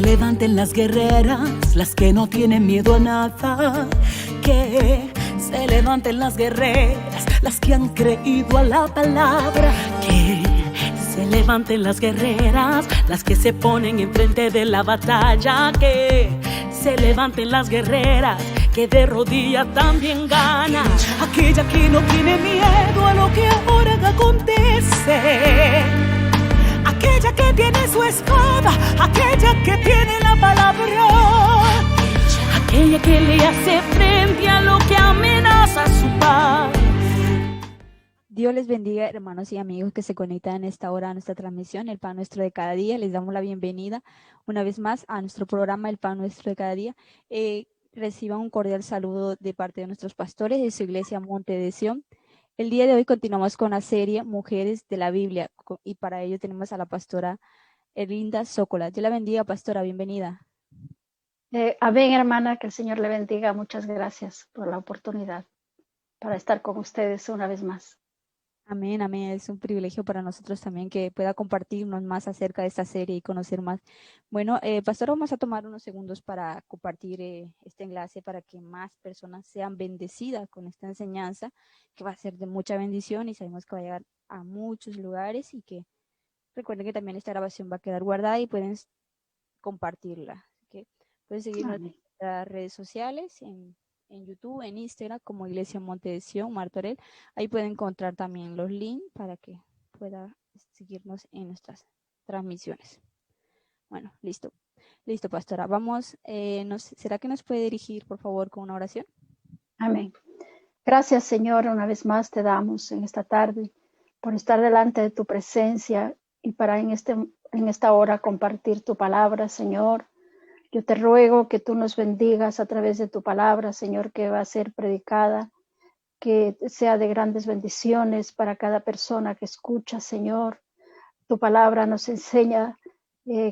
levanten las guerreras, las que no tienen miedo a nada. Que se levanten las guerreras, las que han creído a la palabra. Que se levanten las guerreras, las que se ponen enfrente de la batalla. Que se levanten las guerreras, que de rodillas también gana. Aquella que no tiene miedo a lo que ahora acontece. Aquella que tiene su espada, aquella que tiene la palabra. Aquella que le hace frente a lo que amenaza su paz. Dios les bendiga, hermanos y amigos que se conectan en esta hora a nuestra transmisión, El Pan Nuestro de Cada Día. Les damos la bienvenida una vez más a nuestro programa El Pan Nuestro de Cada Día. Reciban un cordial saludo de parte de nuestros pastores de su iglesia Monte de Sión. El día de hoy continuamos con la serie Mujeres de la Biblia y para ello tenemos a la pastora Erlinda Zócola. Dios la bendiga, pastora, bienvenida. Amén, hermana, que el Señor le bendiga. Muchas gracias por la oportunidad para estar con ustedes una vez más. Amén, amén. Es un privilegio para nosotros también que pueda compartirnos más acerca de esta serie y conocer más. Bueno, pastor, vamos a tomar unos segundos para compartir este enlace para que más personas sean bendecidas con esta enseñanza, que va a ser de mucha bendición y sabemos que va a llegar a muchos lugares y que recuerden que también esta grabación va a quedar guardada y pueden compartirla. Así que pueden seguirnos en nuestras redes sociales, en YouTube, en Instagram, como Iglesia Monte de Sión, Martorell. Ahí pueden encontrar también los links para que pueda seguirnos en nuestras transmisiones. Bueno, listo. Listo, pastora. Vamos, ¿será que nos puede dirigir, por favor, con una oración? Amén. Gracias, Señor, una vez más te damos en esta tarde por estar delante de tu presencia y para en esta hora compartir tu palabra, Señor. Yo te ruego que tú nos bendigas a través de tu palabra, Señor, que va a ser predicada, que sea de grandes bendiciones para cada persona que escucha, Señor. Tu palabra nos enseña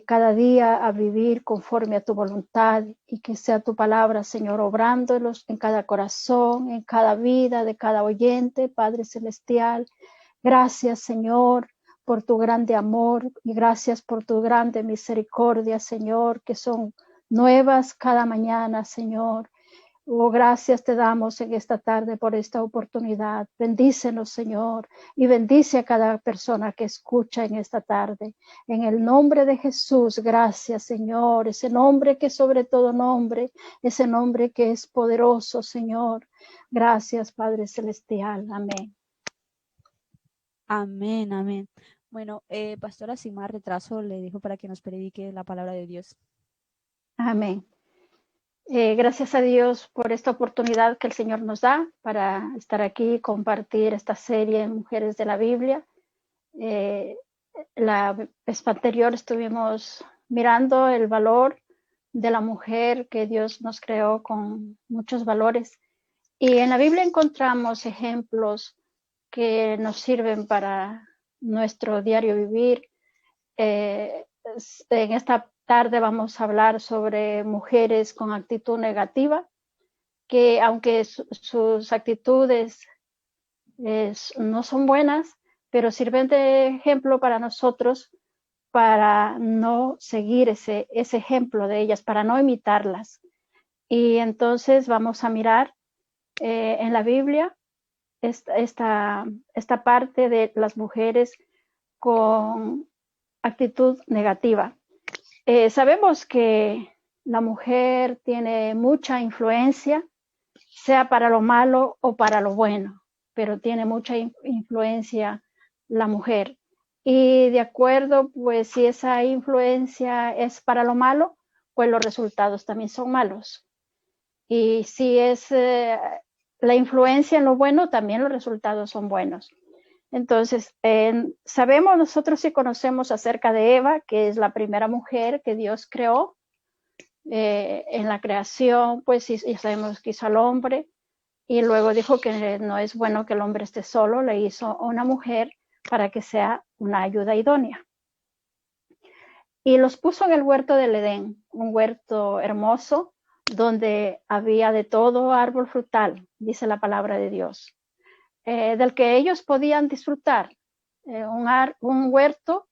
cada día a vivir conforme a tu voluntad y que sea tu palabra, Señor, obrando en cada corazón, en cada vida de cada oyente, Padre Celestial. Gracias, Señor, por tu grande amor y gracias por tu grande misericordia, Señor, que son nuevas cada mañana, Señor. Oh, gracias te damos en esta tarde por esta oportunidad. Bendícenos, Señor, y bendice a cada persona que escucha en esta tarde. En el nombre de Jesús, gracias, Señor, ese nombre que sobre todo nombre, ese nombre que es poderoso, Señor. Gracias, Padre Celestial. Amén. Amén, amén. Bueno, pastora, sin más retraso, le dejo para que nos predique la palabra de Dios. Amén. Gracias a Dios por esta oportunidad que el Señor nos da para estar aquí y compartir esta serie Mujeres de la Biblia. La vez anterior estuvimos mirando el valor de la mujer, que Dios nos creó con muchos valores. Y en la Biblia encontramos ejemplos que nos sirven para nuestro diario vivir. En esta tarde vamos a hablar sobre mujeres con actitud negativa, que aunque sus actitudes no son buenas, pero sirven de ejemplo para nosotros para no seguir ese ejemplo de ellas, para no imitarlas. Y entonces vamos a mirar en la Biblia esta parte de las mujeres con actitud negativa. Sabemos que la mujer tiene mucha influencia, sea para lo malo o para lo bueno, pero tiene mucha influencia la mujer. Y de acuerdo, pues si esa influencia es para lo malo, pues los resultados también son malos. Y si es la influencia en lo bueno, también los resultados son buenos. Entonces, sabemos nosotros y conocemos acerca de Eva, que es la primera mujer que Dios creó. En la creación, pues ya sabemos que hizo al hombre y luego dijo que no es bueno que el hombre esté solo, le hizo una mujer para que sea una ayuda idónea. Y los puso en el huerto del Edén, un huerto hermoso, donde había de todo árbol frutal, dice la palabra de Dios. Del que ellos podían disfrutar, un huerto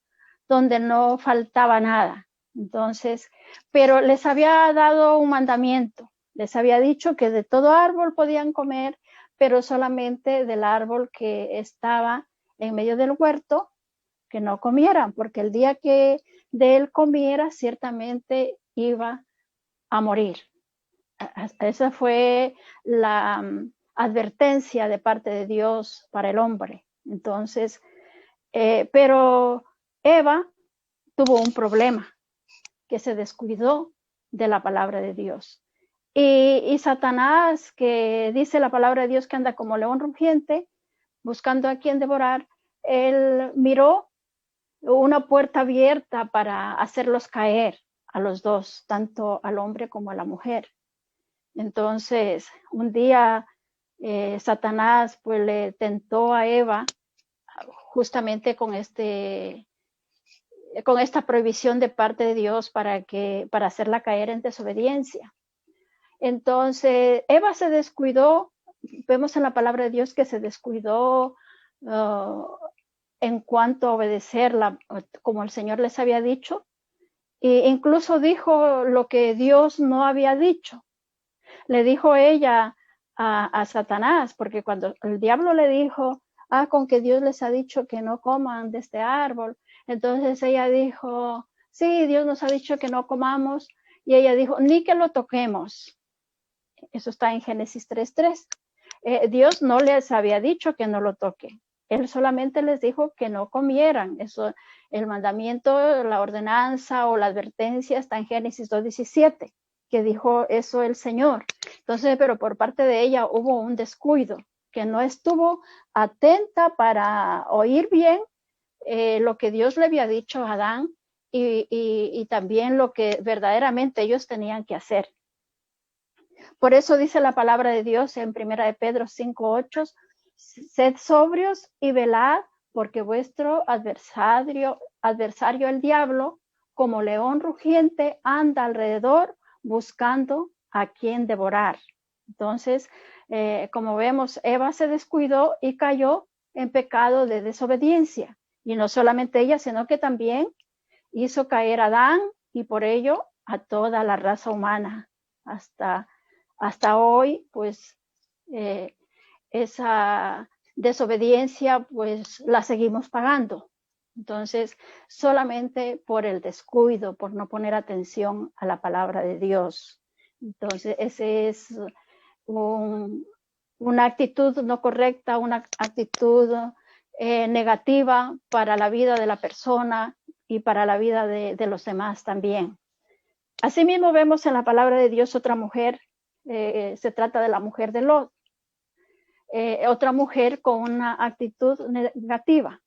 donde no faltaba nada, Entonces, pero les había dado un mandamiento. Les había dicho que de todo árbol podían comer, pero solamente del árbol que estaba en medio del huerto, que no comieran, porque el día que de él comiera, ciertamente iba a morir. Esa fue la advertencia de parte de Dios para el hombre. Entonces, pero Eva tuvo un problema, que se descuidó de la palabra de Dios. Y Satanás, que dice la palabra de Dios que anda como león rugiente, buscando a quien devorar, él miró una puerta abierta para hacerlos caer a los dos, tanto al hombre como a la mujer. Entonces, un día Satanás pues le tentó a Eva justamente con esta prohibición de parte de Dios para hacerla caer en desobediencia. Entonces, Eva se descuidó, vemos en la palabra de Dios que se descuidó en cuanto a obedecerla, como el Señor les había dicho, e incluso dijo lo que Dios no había dicho. Le dijo ella a Satanás, porque cuando el diablo le dijo, con que Dios les ha dicho que no coman de este árbol, entonces ella dijo, sí, Dios nos ha dicho que no comamos, y ella dijo, ni que lo toquemos. Eso está en Génesis 3:3. Dios no les había dicho que no lo toque. Él solamente les dijo que no comieran. Eso, el mandamiento, la ordenanza o la advertencia está en Génesis 2:17, que dijo eso el Señor. Entonces, pero por parte de ella hubo un descuido, que no estuvo atenta para oír bien lo que Dios le había dicho a Adán y también lo que verdaderamente ellos tenían que hacer. Por eso dice la palabra de Dios en 1 de Pedro 5:8, sed sobrios y velad, porque vuestro adversario el diablo, como león rugiente, anda alrededor buscando a quien devorar. Entonces, como vemos, Eva se descuidó y cayó en pecado de desobediencia. Y no solamente ella, sino que también hizo caer a Adán y por ello a toda la raza humana. Hasta hoy, pues, esa desobediencia, pues, la seguimos pagando. Entonces, solamente por el descuido, por no poner atención a la palabra de Dios. Entonces, ese es una actitud no correcta, una actitud negativa para la vida de la persona y para la vida de los demás también. Asimismo, vemos en la palabra de Dios otra mujer, se trata de la mujer de Lot, otra mujer con una actitud negativa.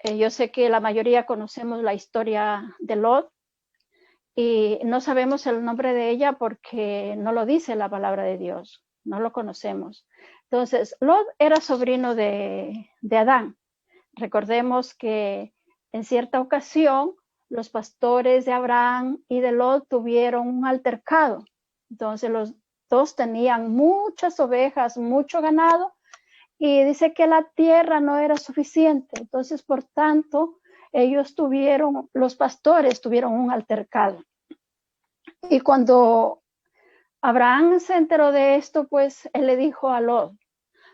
Yo sé que la mayoría conocemos la historia de Lot y no sabemos el nombre de ella porque no lo dice la palabra de Dios, no lo conocemos. Entonces, Lot era sobrino de Adán. Recordemos que en cierta ocasión los pastores de Abraham y de Lot tuvieron un altercado. Entonces los dos tenían muchas ovejas, mucho ganado, y dice que la tierra no era suficiente. Entonces, por tanto, los pastores tuvieron un altercado. Y cuando Abraham se enteró de esto, pues él le dijo a Lot,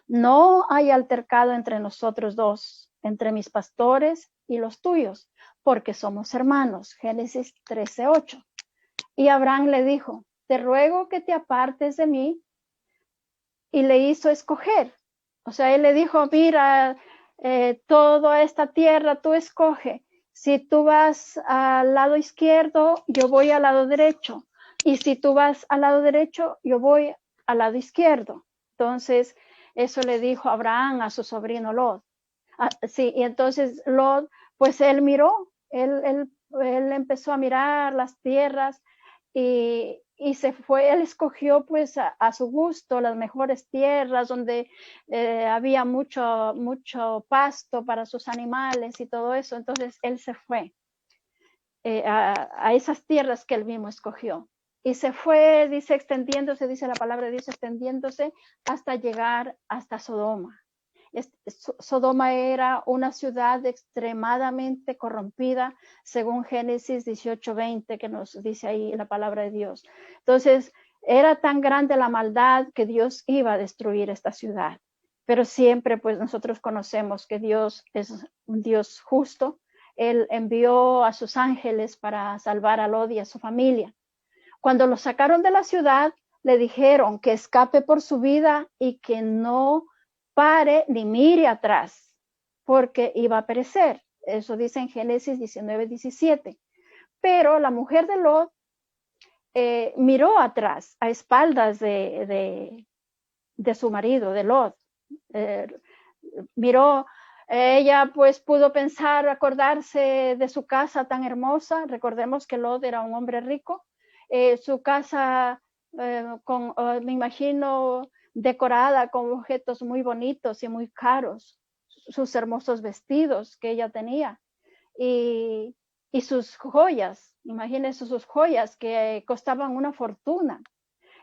no hay altercado entre nosotros dos, entre mis pastores y los tuyos, porque somos hermanos. Génesis 13:8. Y Abraham le dijo, te ruego que te apartes de mí, y le hizo escoger. O sea, él le dijo, mira, toda esta tierra tú escoge. Si tú vas al lado izquierdo, yo voy al lado derecho. Y si tú vas al lado derecho, yo voy al lado izquierdo. Entonces, eso le dijo Abraham a su sobrino Lot. Sí, y entonces Lot, pues él miró, él empezó a mirar las tierras y se fue, él escogió pues a su gusto las mejores tierras donde había mucho pasto para sus animales y todo eso. Entonces él se fue a esas tierras que él mismo escogió. Y se fue, dice la palabra de Dios, extendiéndose hasta llegar hasta Sodoma. Sodoma era una ciudad extremadamente corrompida, según Génesis 18:20, que nos dice ahí la palabra de Dios. Entonces, era tan grande la maldad que Dios iba a destruir esta ciudad. Pero siempre, pues nosotros conocemos que Dios es un Dios justo. Él envió a sus ángeles para salvar a Lot y a su familia. Cuando lo sacaron de la ciudad, le dijeron que escape por su vida y que no pare ni mire atrás, porque iba a perecer. Eso dice en Génesis 19:17. Pero la mujer de Lot miró atrás, a espaldas de su marido, de Lot. Miró, ella pues pudo pensar, acordarse de su casa tan hermosa. Recordemos que Lot era un hombre rico. Su casa, me imagino, decorada con objetos muy bonitos y muy caros, sus hermosos vestidos que ella tenía y sus joyas, imagínense sus joyas que costaban una fortuna.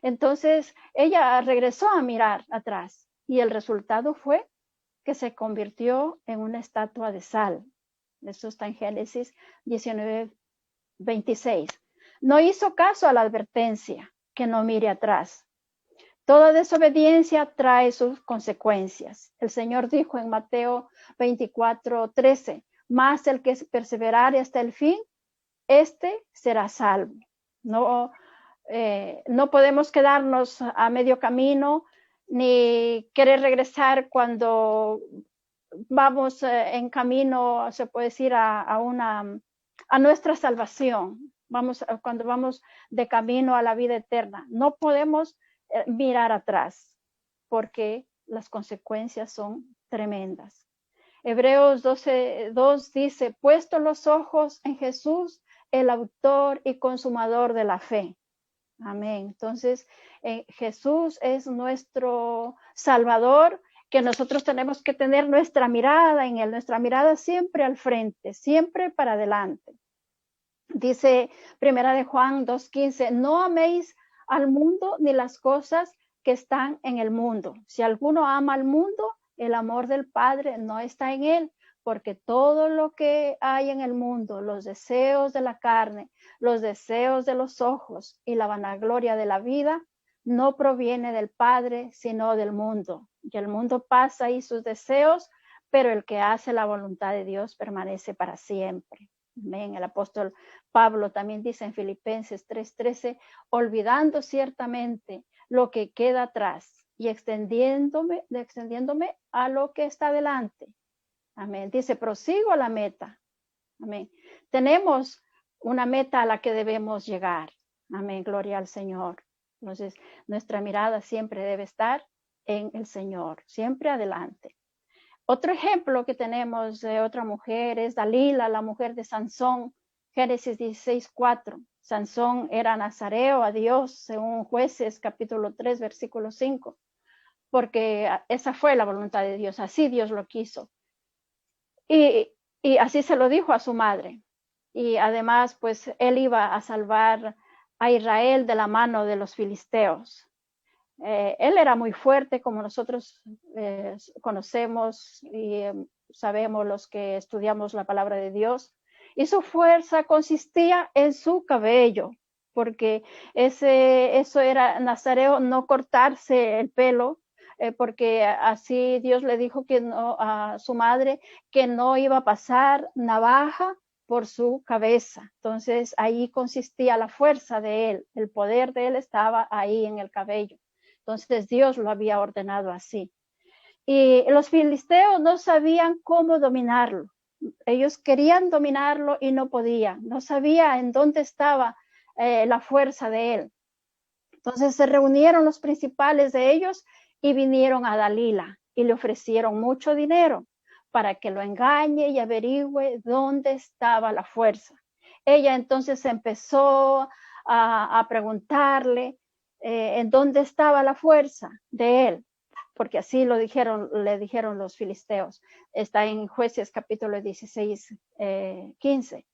Entonces ella regresó a mirar atrás y el resultado fue que se convirtió en una estatua de sal. Eso está en Génesis 19:26. No hizo caso a la advertencia, que no mire atrás. Toda desobediencia trae sus consecuencias. El Señor dijo en Mateo 24:13, mas el que perseverare hasta el fin, este será salvo. No podemos quedarnos a medio camino ni querer regresar cuando vamos en camino, se puede decir, a nuestra salvación. Cuando vamos de camino a la vida eterna. No podemos mirar atrás porque las consecuencias son tremendas. Hebreos 12:2 dice, puesto los ojos en Jesús, el autor y consumador de la fe. Amén. Entonces, Jesús es nuestro Salvador, que nosotros tenemos que tener nuestra mirada en Él, nuestra mirada siempre al frente, siempre para adelante. Dice Primera de Juan 2:15, no améis al mundo ni las cosas que están en el mundo. Si alguno ama al mundo, el amor del Padre no está en él, porque todo lo que hay en el mundo, los deseos de la carne, los deseos de los ojos y la vanagloria de la vida, no proviene del Padre, sino del mundo. Y el mundo pasa y sus deseos, pero el que hace la voluntad de Dios permanece para siempre. Amén. El apóstol Pablo también dice en Filipenses 3:13, olvidando ciertamente lo que queda atrás y extendiéndome a lo que está delante. Amén. Dice, prosigo a la meta. Amén. Tenemos una meta a la que debemos llegar. Amén. Gloria al Señor. Entonces, nuestra mirada siempre debe estar en el Señor, siempre adelante. Otro ejemplo que tenemos de otra mujer es Dalila, la mujer de Sansón, Génesis 16:4. Sansón era nazareo a Dios, según Jueces capítulo 3, versículo 5, porque esa fue la voluntad de Dios, así Dios lo quiso. Y así se lo dijo a su madre. Y además, pues, él iba a salvar a Israel de la mano de los filisteos. Él era muy fuerte, como nosotros conocemos y sabemos los que estudiamos la palabra de Dios. Y su fuerza consistía en su cabello, porque eso era nazareo, no cortarse el pelo, porque así Dios le dijo que no, a su madre que no iba a pasar navaja por su cabeza. Entonces ahí consistía la fuerza de él, el poder de él estaba ahí en el cabello. Entonces Dios lo había ordenado así. Y los filisteos no sabían cómo dominarlo. Ellos querían dominarlo y no podían. No sabía en dónde estaba la fuerza de él. Entonces se reunieron los principales de ellos y vinieron a Dalila y le ofrecieron mucho dinero para que lo engañe y averigüe dónde estaba la fuerza. Ella entonces empezó a preguntarle en dónde estaba la fuerza de él, porque así le dijeron los filisteos. Está en Jueces capítulo 16, 15.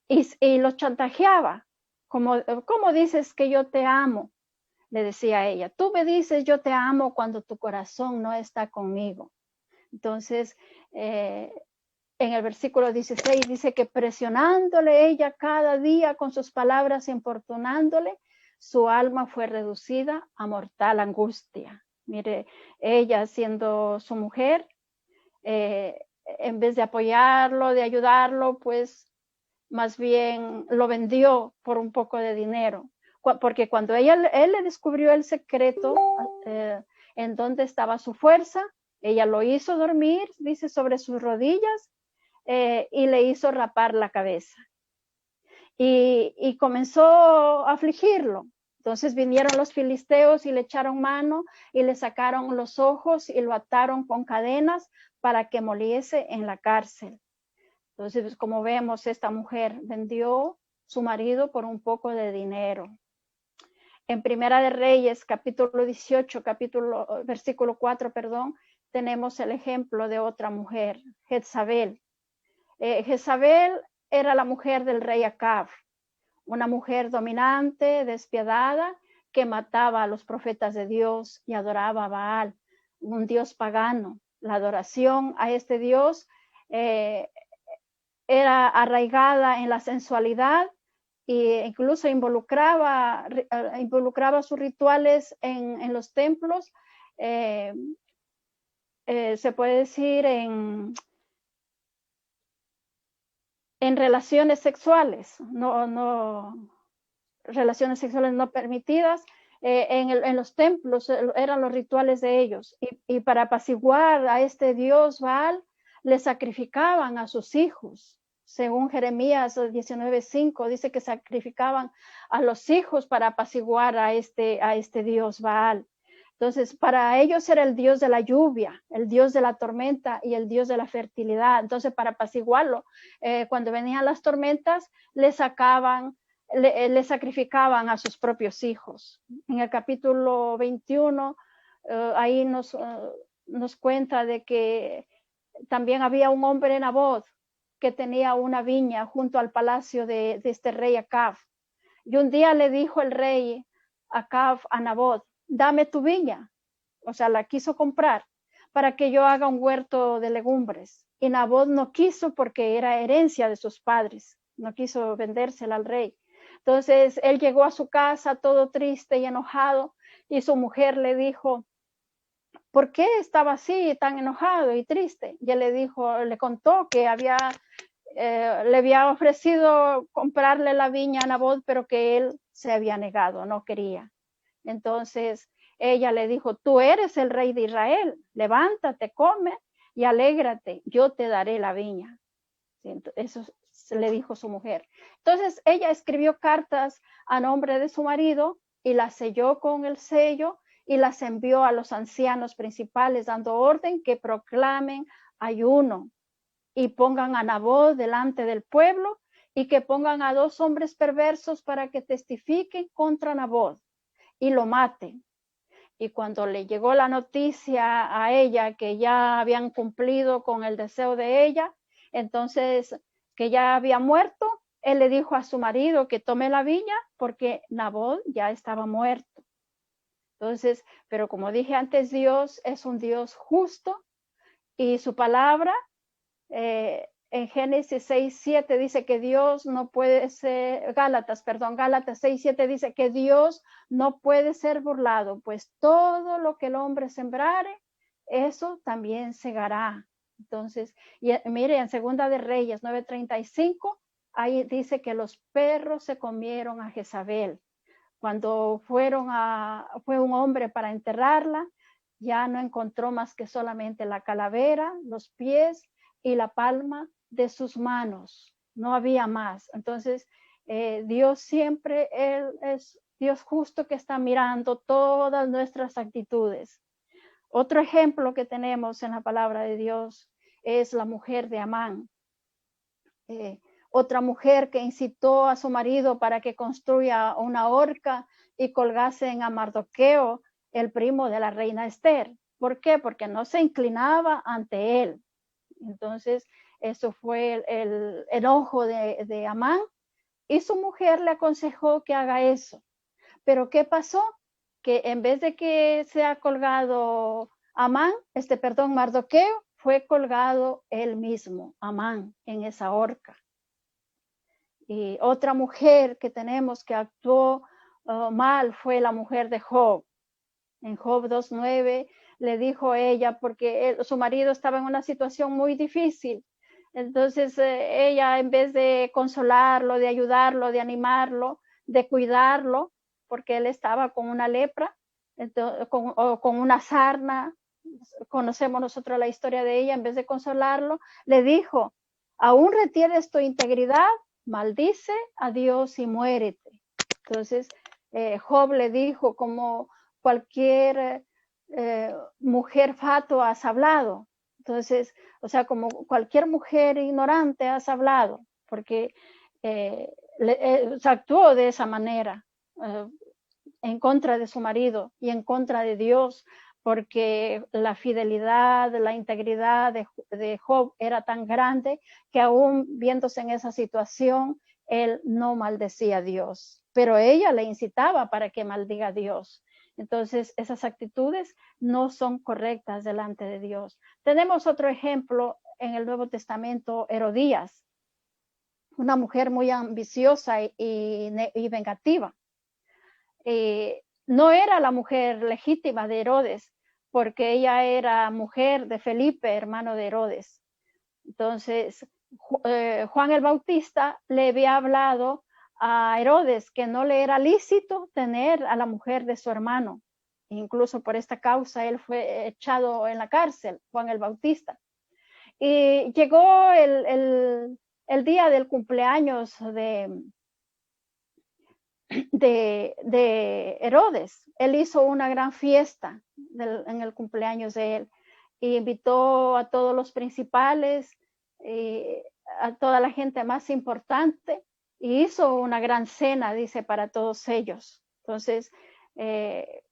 Y los chantajeaba. ¿Cómo dices que yo te amo? Le decía ella. Tú me dices yo te amo cuando tu corazón no está conmigo. Entonces, en el versículo 16 dice que presionándole ella cada día con sus palabras, importunándole, su alma fue reducida a mortal angustia. Mire, ella siendo su mujer, en vez de apoyarlo, de ayudarlo, pues más bien lo vendió por un poco de dinero. Porque cuando él le descubrió el secreto en dónde estaba su fuerza, ella lo hizo dormir, dice, sobre sus rodillas y le hizo rapar la cabeza. Y comenzó a afligirlo. Entonces vinieron los filisteos y le echaron mano y le sacaron los ojos y lo ataron con cadenas para que moliese en la cárcel. Entonces, como vemos, esta mujer vendió su marido por un poco de dinero. En Primera de Reyes, capítulo 18, versículo 4, tenemos el ejemplo de otra mujer, Jezabel. Jezabel era la mujer del rey Acab, una mujer dominante, despiadada, que mataba a los profetas de Dios y adoraba a Baal, un dios pagano. La adoración a este dios era arraigada en la sensualidad e incluso involucraba sus rituales en los templos, se puede decir en relaciones sexuales, relaciones sexuales no permitidas, en los templos eran los rituales de ellos, y para apaciguar a este dios Baal, le sacrificaban a sus hijos. Según Jeremías 19:5, dice que sacrificaban a los hijos para apaciguar a este dios Baal. Entonces, para ellos era el dios de la lluvia, el dios de la tormenta y el dios de la fertilidad. Entonces, para apaciguarlo, cuando venían las tormentas, le sacrificaban a sus propios hijos. En el capítulo 21, ahí nos cuenta de que también había un hombre en Naboth que tenía una viña junto al palacio de este rey Acab. Y un día le dijo el rey Acab a Naboth: dame tu viña. O sea, la quiso comprar para que yo haga un huerto de legumbres. Y Naboth no quiso porque era herencia de sus padres. No quiso vendérsela al rey. Entonces, él llegó a su casa todo triste y enojado, y su mujer le dijo: ¿por qué estaba así, tan enojado y triste? Y él le contó que le había ofrecido comprarle la viña a Naboth, pero que él se había negado, no quería. Entonces ella le dijo: tú eres el rey de Israel, levántate, come y alégrate, yo te daré la viña. Eso le dijo su mujer. Entonces ella escribió cartas a nombre de su marido y las selló con el sello y las envió a los ancianos principales, dando orden que proclamen ayuno y pongan a Naboth delante del pueblo, y que pongan a 2 hombres perversos para que testifiquen contra Naboth y lo maten. Y cuando le llegó la noticia a ella que ya habían cumplido con el deseo de ella, entonces que ya había muerto, él le dijo a su marido que tome la viña porque Naboth ya estaba muerto. Entonces, pero como dije antes, Dios es un Dios justo, y su palabra en Génesis 6:7 dice que Dios no puede ser, Gálatas 6:7 dice que Dios no puede ser burlado, pues todo lo que el hombre sembrare, eso también segará. Entonces, mire, en Segunda de Reyes 9:35, ahí dice que los perros se comieron a Jezabel. Cuando fue un hombre para enterrarla, ya no encontró más que solamente la calavera, los pies y la palma de sus manos. No había más. Entonces, Dios siempre, Él es Dios justo que está mirando todas nuestras actitudes. Otro ejemplo que tenemos en la palabra de Dios es la mujer de Amán. Otra mujer que incitó a su marido para que construya una horca y colgasen a Mardoqueo, el primo de la reina Esther. ¿Por qué? Porque no se inclinaba ante él. Entonces, eso fue el enojo de Amán, y su mujer le aconsejó que haga eso. Pero ¿qué pasó? Que en vez de que sea colgado Mardoqueo, fue colgado él mismo, Amán, en esa horca. Y otra mujer que tenemos que actuó mal fue la mujer de Job. En Job 2:9 le dijo ella, porque su marido estaba en una situación muy difícil. Entonces ella, en vez de consolarlo, de ayudarlo, de animarlo, de cuidarlo, porque él estaba con una lepra, entonces, con una sarna, conocemos nosotros la historia de ella, en vez de consolarlo, le dijo, ¿aún retienes tu integridad? Maldice a Dios y muérete. Entonces Job le dijo, como cualquier mujer fatua has hablado. Entonces, o sea, como cualquier mujer ignorante has hablado, porque se actuó de esa manera en contra de su marido y en contra de Dios, porque la fidelidad, la integridad de Job era tan grande que aún viéndose en esa situación, él no maldecía a Dios, pero ella le incitaba para que maldiga a Dios. Entonces, esas actitudes no son correctas delante de Dios. Tenemos otro ejemplo en el Nuevo Testamento, Herodías, una mujer muy ambiciosa y vengativa. No era la mujer legítima de Herodes, porque ella era mujer de Felipe, hermano de Herodes. Entonces, Juan el Bautista le había hablado a Herodes que no le era lícito tener a la mujer de su hermano. Incluso por esta causa él fue echado en la cárcel, Juan el Bautista. Y llegó el día del cumpleaños de Herodes. Él hizo una gran fiesta en el cumpleaños de él y invitó a todos los principales, a toda la gente más importante, y hizo una gran cena, dice, para todos ellos. Entonces, en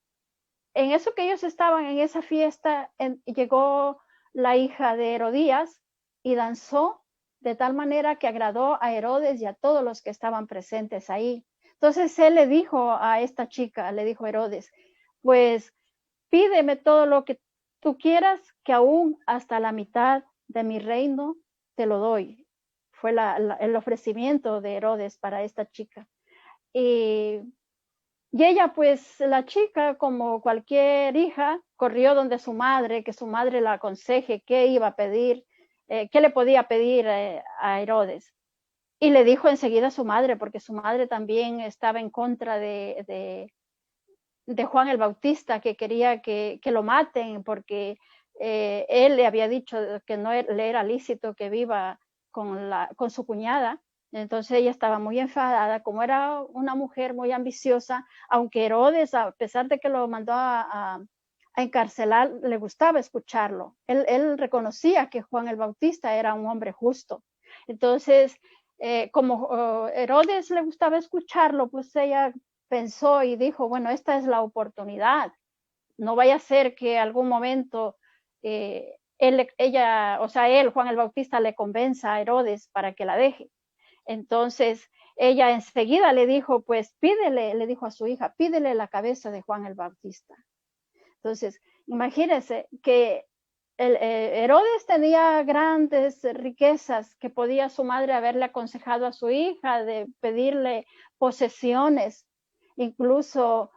eso que ellos estaban en esa fiesta, llegó la hija de Herodías y danzó de tal manera que agradó a Herodes y a todos los que estaban presentes ahí. Entonces él le dijo a esta chica, le dijo Herodes, pues pídeme todo lo que tú quieras, que aún hasta la mitad de mi reino te lo doy. Fue el ofrecimiento de Herodes para esta chica. Y ella, pues la chica, como cualquier hija, corrió donde su madre, que su madre la aconseje qué iba a pedir, qué le podía pedir a Herodes. Y le dijo enseguida a su madre, porque su madre también estaba en contra de Juan el Bautista, que quería que lo maten, porque él le había dicho que no le era lícito que viva con su cuñada. Entonces ella estaba muy enfadada, como era una mujer muy ambiciosa, aunque Herodes, a pesar de que lo mandó a encarcelar, le gustaba escucharlo. Él reconocía que Juan el Bautista era un hombre justo. Entonces, como Herodes le gustaba escucharlo, pues ella pensó y dijo, bueno, esta es la oportunidad. No vaya a ser que algún momento él, Juan el Bautista, le convenza a Herodes para que la deje. Entonces ella enseguida le dijo, pues pídele, le dijo a su hija, pídele la cabeza de Juan el Bautista. Entonces, imagínense que Herodes tenía grandes riquezas que podía su madre haberle aconsejado a su hija de pedirle posesiones, incluso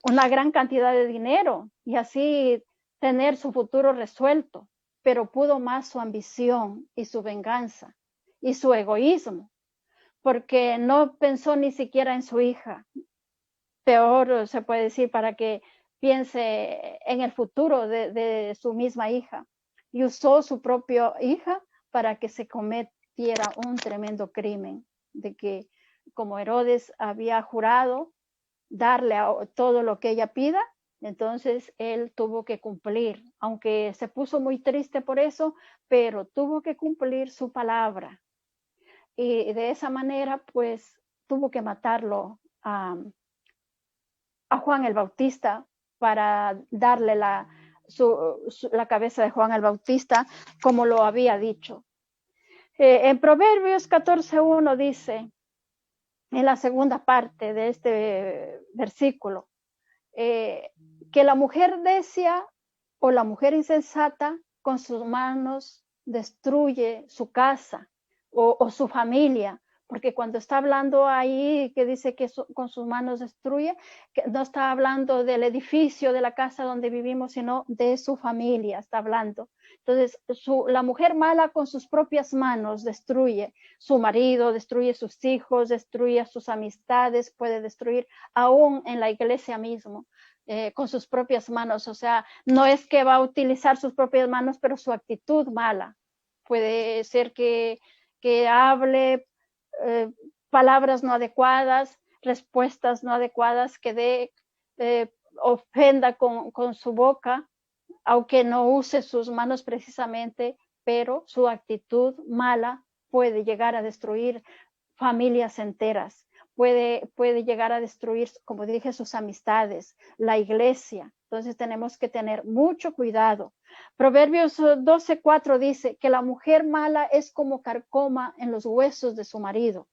una gran cantidad de dinero y así tener su futuro resuelto, pero pudo más su ambición y su venganza y su egoísmo, porque no pensó ni siquiera en su hija. Peor se puede decir, para que piense en el futuro de su misma hija, y usó su propia hija para que se cometiera un tremendo crimen, de que como Herodes había jurado darle todo lo que ella pida, entonces él tuvo que cumplir, aunque se puso muy triste por eso, pero tuvo que cumplir su palabra, y de esa manera pues tuvo que matarlo a Juan el Bautista para darle la cabeza de Juan el Bautista, como lo había dicho. En Proverbios 14:1 dice, en la segunda parte de este versículo, que la mujer necia O la mujer insensata con sus manos destruye su casa o su familia, porque cuando está hablando ahí que dice que con sus manos destruye, que no está hablando del edificio, de la casa donde vivimos, sino de su familia, está hablando. Entonces, la mujer mala con sus propias manos destruye su marido, destruye sus hijos, destruye sus amistades, puede destruir aún en la iglesia mismo. Con sus propias manos, o sea, no es que va a utilizar sus propias manos, pero su actitud mala. Puede ser que hable palabras no adecuadas, respuestas no adecuadas, que dé ofenda con su boca, aunque no use sus manos precisamente, pero su actitud mala puede llegar a destruir familias enteras. Puede llegar a destruir, como dije, sus amistades, la iglesia. Entonces tenemos que tener mucho cuidado. Proverbios 12:4 dice que la mujer mala es como carcoma en los huesos de su marido.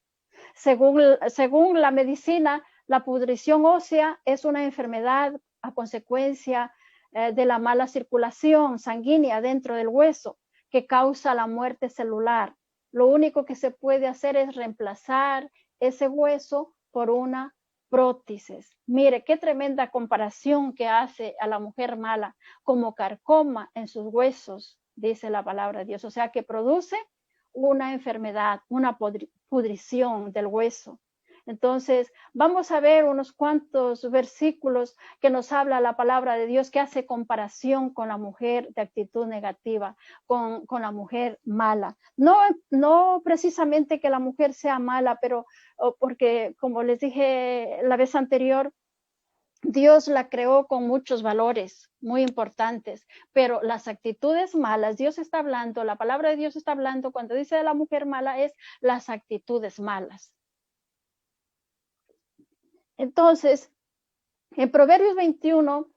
Según la medicina, la pudrición ósea es una enfermedad a consecuencia de la mala circulación sanguínea dentro del hueso que causa la muerte celular. Lo único que se puede hacer es reemplazar ese hueso por una prótesis. Mire, qué tremenda comparación que hace a la mujer mala como carcoma en sus huesos, dice la palabra de Dios. O sea, que produce una enfermedad, una pudrición del hueso. Entonces, vamos a ver unos cuantos versículos que nos habla la palabra de Dios, que hace comparación con la mujer de actitud negativa, con la mujer mala. No precisamente que la mujer sea mala, pero porque, como les dije la vez anterior, Dios la creó con muchos valores muy importantes, pero las actitudes malas, Dios está hablando, la palabra de Dios está hablando, cuando dice de la mujer mala, es las actitudes malas. Entonces, en Proverbios 21,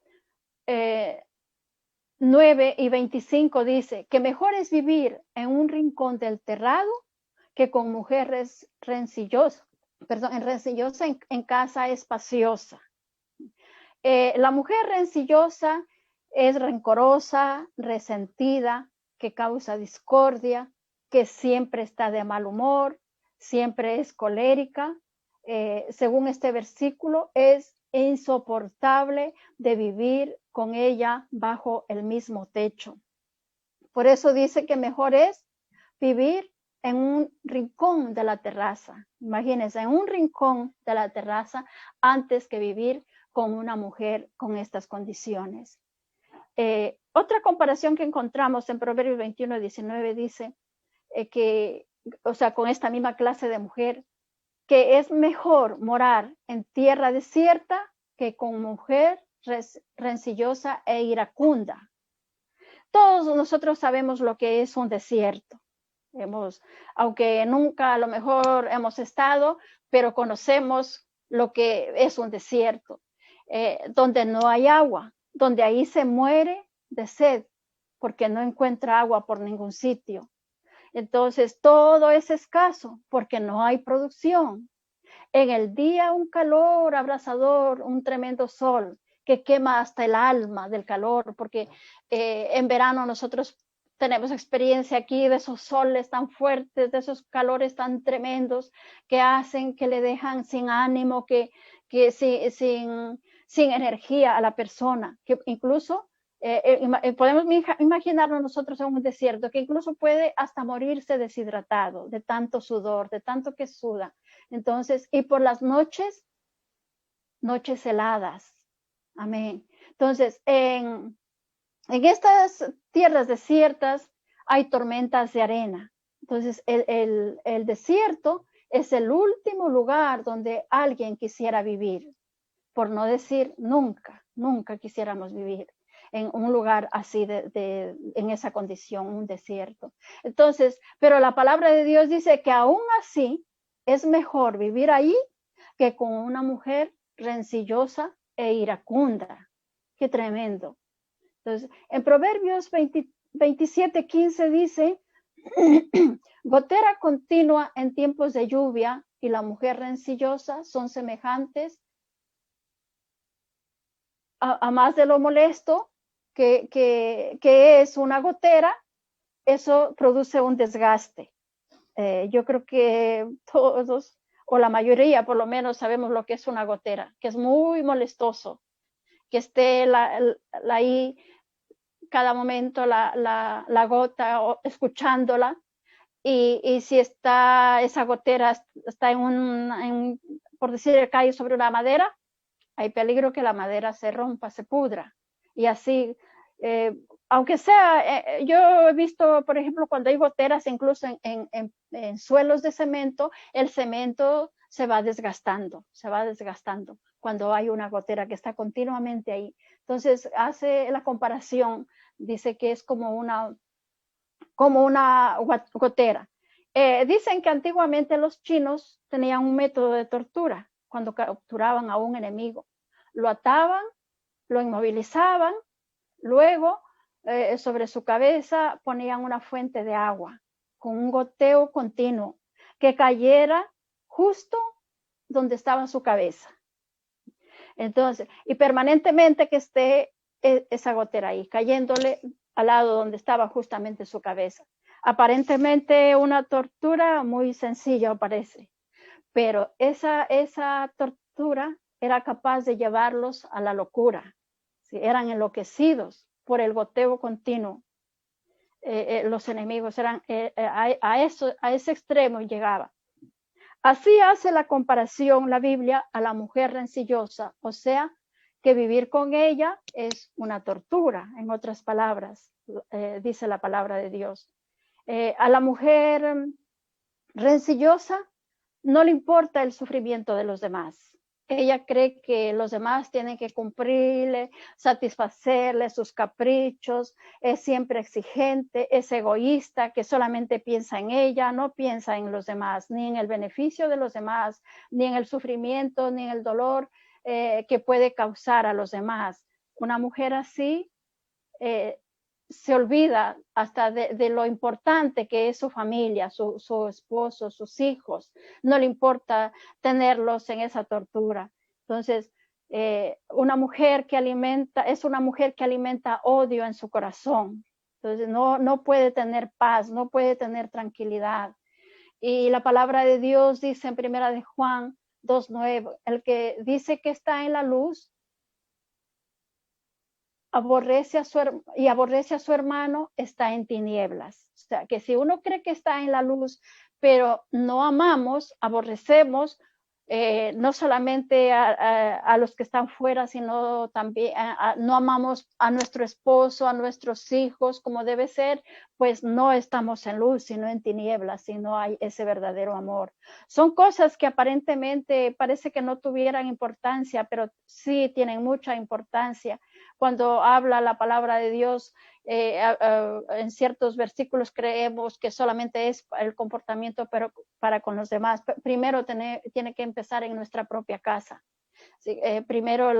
9 y 25 dice que mejor es vivir en un rincón del terrado que con mujeres rencillosas, en casa espaciosa. La mujer rencillosa es rencorosa, resentida, que causa discordia, que siempre está de mal humor, siempre es colérica. Según este versículo, es insoportable de vivir con ella bajo el mismo techo. Por eso dice que mejor es vivir en un rincón de la terraza. Imagínense, en un rincón de la terraza antes que vivir con una mujer con estas condiciones. Otra comparación que encontramos en Proverbios 21, 19 dice que, o sea, con esta misma clase de mujer, que es mejor morar en tierra desierta que con mujer rencillosa e iracunda. Todos nosotros sabemos lo que es un desierto. Aunque nunca a lo mejor hemos estado, pero conocemos lo que es un desierto, donde no hay agua, donde ahí se muere de sed, porque no encuentra agua por ningún sitio. Entonces todo es escaso porque no hay producción. En el día un calor abrasador, un tremendo sol que quema hasta el alma del calor, porque en verano nosotros tenemos experiencia aquí de esos soles tan fuertes, de esos calores tan tremendos que hacen, que le dejan sin ánimo, que sin energía a la persona, que incluso podemos imaginarnos nosotros en un desierto, que incluso puede hasta morirse deshidratado de tanto sudor, de tanto que suda. Entonces, y por las noches heladas. Amén. Entonces, en estas tierras desiertas hay tormentas de arena. Entonces, el desierto es el último lugar donde alguien quisiera vivir. Por no decir nunca quisiéramos vivir en un lugar así, en esa condición, un desierto. Entonces, pero la palabra de Dios dice que aún así es mejor vivir ahí que con una mujer rencillosa e iracunda. Qué tremendo. Entonces, en Proverbios 27:15 dice, gotera continua en tiempos de lluvia y la mujer rencillosa son semejantes a más de lo molesto que es una gotera, eso produce un desgaste. Yo creo que todos, o la mayoría por lo menos, sabemos lo que es una gotera, que es muy molestoso, que esté ahí cada momento la gota, o escuchándola, y si esa gotera está por decir, cae sobre una madera, hay peligro que la madera se rompa, se pudra, y así, aunque sea, yo he visto, por ejemplo, cuando hay goteras, incluso en suelos de cemento, el cemento se va desgastando cuando hay una gotera que está continuamente ahí. Entonces hace la comparación, dice que es como una gotera. Dicen que antiguamente los chinos tenían un método de tortura cuando capturaban a un enemigo. Lo ataban, lo inmovilizaban, luego sobre su cabeza ponían una fuente de agua con un goteo continuo que cayera justo donde estaba su cabeza. Entonces, y permanentemente que esté esa gotera ahí, cayéndole al lado donde estaba justamente su cabeza. Aparentemente una tortura muy sencilla, parece, pero esa tortura era capaz de llevarlos a la locura. ¿Sí? Eran enloquecidos por el goteo continuo. Los enemigos eran a ese extremo llegaba. Así hace la comparación la Biblia a la mujer rencillosa, o sea, que vivir con ella es una tortura, en otras palabras, dice la palabra de Dios. A la mujer rencillosa no le importa el sufrimiento de los demás. Ella cree que los demás tienen que cumplirle, satisfacerle sus caprichos, es siempre exigente, es egoísta, que solamente piensa en ella, no piensa en los demás, ni en el beneficio de los demás, ni en el sufrimiento, ni en el dolor que puede causar a los demás. Una mujer así se olvida hasta de lo importante que es su familia, su esposo, sus hijos. No le importa tenerlos en esa tortura. Entonces, una mujer que es una mujer que alimenta odio en su corazón. Entonces, no puede tener paz, no puede tener tranquilidad. Y la palabra de Dios dice en 1 de Juan 2:9, el que dice que está en la luz, aborrece a su hermano, está en tinieblas. O sea, que si uno cree que está en la luz, pero no amamos, aborrecemos, no solamente a los que están fuera, sino también no amamos a nuestro esposo, a nuestros hijos como debe ser, pues no estamos en luz, sino en tinieblas, si no hay ese verdadero amor. Son cosas que aparentemente parece que no tuvieran importancia, pero sí tienen mucha importancia. Cuando habla la palabra de Dios, en ciertos versículos creemos que solamente es el comportamiento pero para con los demás. Primero tiene que empezar en nuestra propia casa. ¿Sí? Primero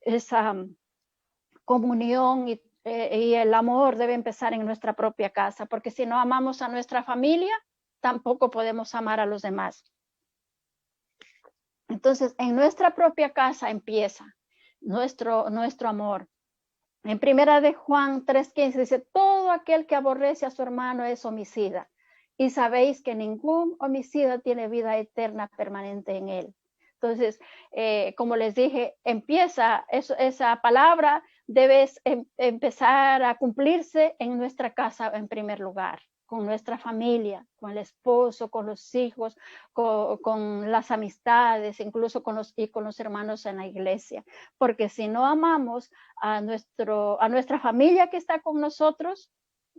esa comunión y el amor debe empezar en nuestra propia casa, porque si no amamos a nuestra familia, tampoco podemos amar a los demás. Entonces, en nuestra propia casa empieza nuestro amor. En 1 de Juan 3:15 dice, todo aquel que aborrece a su hermano es homicida, y sabéis que ningún homicida tiene vida eterna permanente en él. Entonces, como les dije, empieza esa palabra, debe empezar a cumplirse en nuestra casa en primer lugar, con nuestra familia, con el esposo, con los hijos, con las amistades, incluso con los hermanos en la iglesia. Porque si no amamos a nuestra familia que está con nosotros,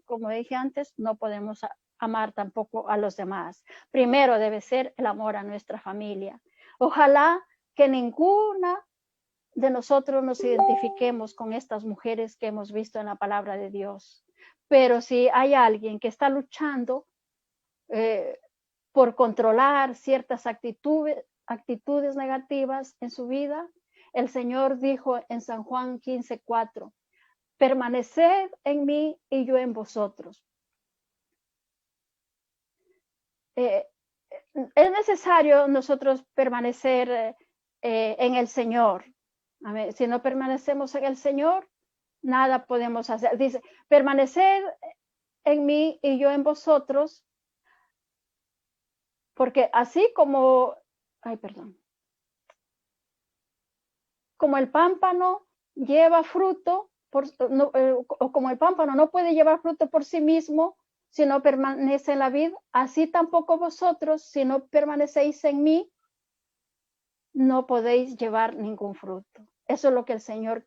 como dije antes, no podemos amar tampoco a los demás. Primero debe ser el amor a nuestra familia. Ojalá que ninguna de nosotros nos identifiquemos con estas mujeres que hemos visto en la palabra de Dios. Pero si hay alguien que está luchando por controlar ciertas actitudes negativas en su vida, el Señor dijo en San Juan 15:4, permaneced en mí y yo en vosotros. Es necesario nosotros permanecer en el Señor. Si no permanecemos en el Señor, nada podemos hacer. Dice, permaneced en mí y yo en vosotros, porque así como, como el pámpano lleva fruto, o como el pámpano no puede llevar fruto por sí mismo, si no permanece en la vid, así tampoco vosotros, si no permanecéis en mí, no podéis llevar ningún fruto. Eso es lo que el Señor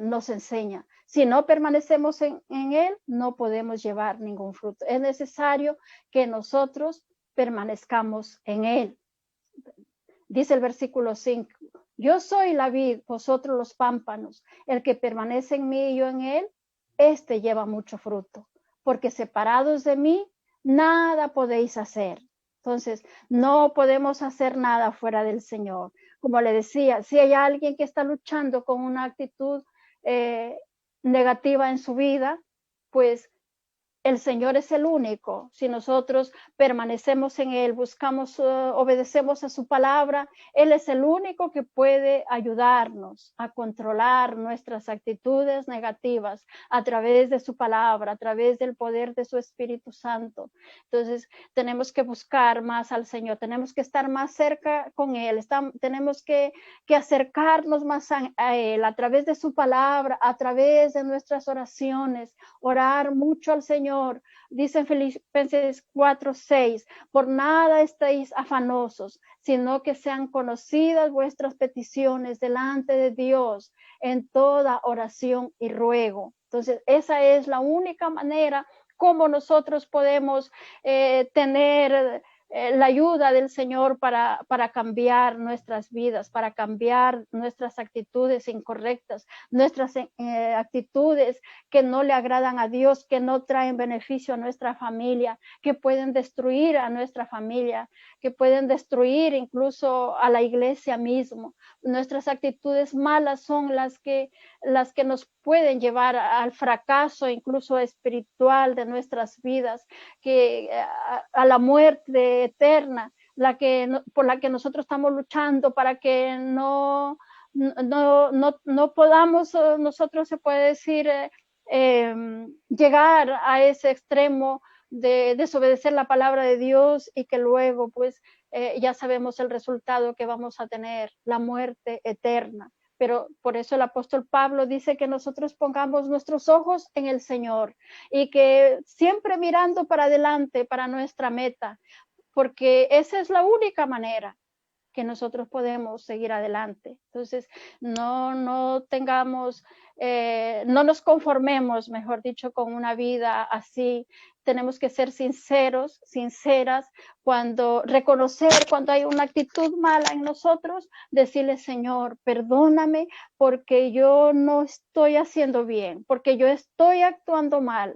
nos enseña. Si no permanecemos en Él, no podemos llevar ningún fruto. Es necesario que nosotros permanezcamos en Él. Dice el versículo 5, yo soy la vid, vosotros los pámpanos. El que permanece en mí y yo en Él, este lleva mucho fruto. Porque separados de mí, nada podéis hacer. Entonces, no podemos hacer nada fuera del Señor. Como le decía, si hay alguien que está luchando con una actitud negativa en su vida, pues el Señor es el único. Si nosotros permanecemos en Él, buscamos, obedecemos a su palabra, Él es el único que puede ayudarnos a controlar nuestras actitudes negativas a través de su palabra, a través del poder de su Espíritu Santo. Entonces, tenemos que buscar más al Señor, tenemos que estar más cerca con Él, tenemos que acercarnos más a Él, a través de su palabra, a través de nuestras oraciones, orar mucho al Señor. Dice en Filipenses 4:6, por nada estéis afanosos, sino que sean conocidas vuestras peticiones delante de Dios en toda oración y ruego. Entonces, esa es la única manera como nosotros podemos tener la ayuda del Señor para cambiar nuestras vidas, para cambiar nuestras actitudes incorrectas, nuestras actitudes que no le agradan a Dios, que no traen beneficio a nuestra familia, que pueden destruir a nuestra familia, que pueden destruir incluso a la iglesia mismo. Nuestras actitudes malas son las que nos pueden llevar al fracaso incluso espiritual de nuestras vidas, que a la muerte eterna, por la que nosotros estamos luchando, para que no podamos nosotros, se puede decir, llegar a ese extremo de desobedecer la palabra de Dios y que luego pues ya sabemos el resultado que vamos a tener, la muerte eterna. Pero por eso el apóstol Pablo dice que nosotros pongamos nuestros ojos en el Señor y que siempre mirando para adelante, para nuestra meta, porque esa es la única manera que nosotros podemos seguir adelante. Entonces, no tengamos, no nos conformemos, mejor dicho, con una vida así. Tenemos que ser sinceros, sinceras, reconocer cuando hay una actitud mala en nosotros, decirle, Señor, perdóname porque yo no estoy haciendo bien, porque yo estoy actuando mal.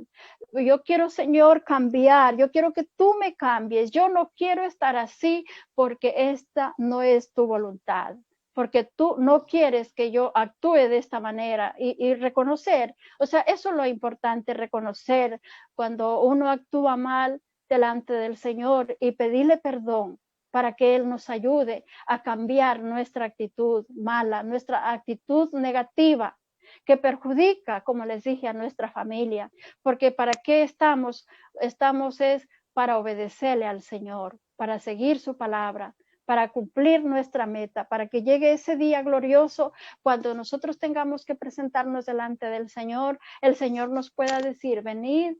Yo quiero, Señor, cambiar, yo quiero que tú me cambies, yo no quiero estar así porque esta no es tu voluntad, porque tú no quieres que yo actúe de esta manera y reconocer, o sea, eso es lo importante, reconocer cuando uno actúa mal delante del Señor y pedirle perdón para que Él nos ayude a cambiar nuestra actitud mala, nuestra actitud negativa, que perjudica, como les dije, a nuestra familia, porque ¿para qué estamos? Estamos es para obedecerle al Señor, para seguir su palabra, para cumplir nuestra meta, para que llegue ese día glorioso cuando nosotros tengamos que presentarnos delante del Señor, el Señor nos pueda decir, venid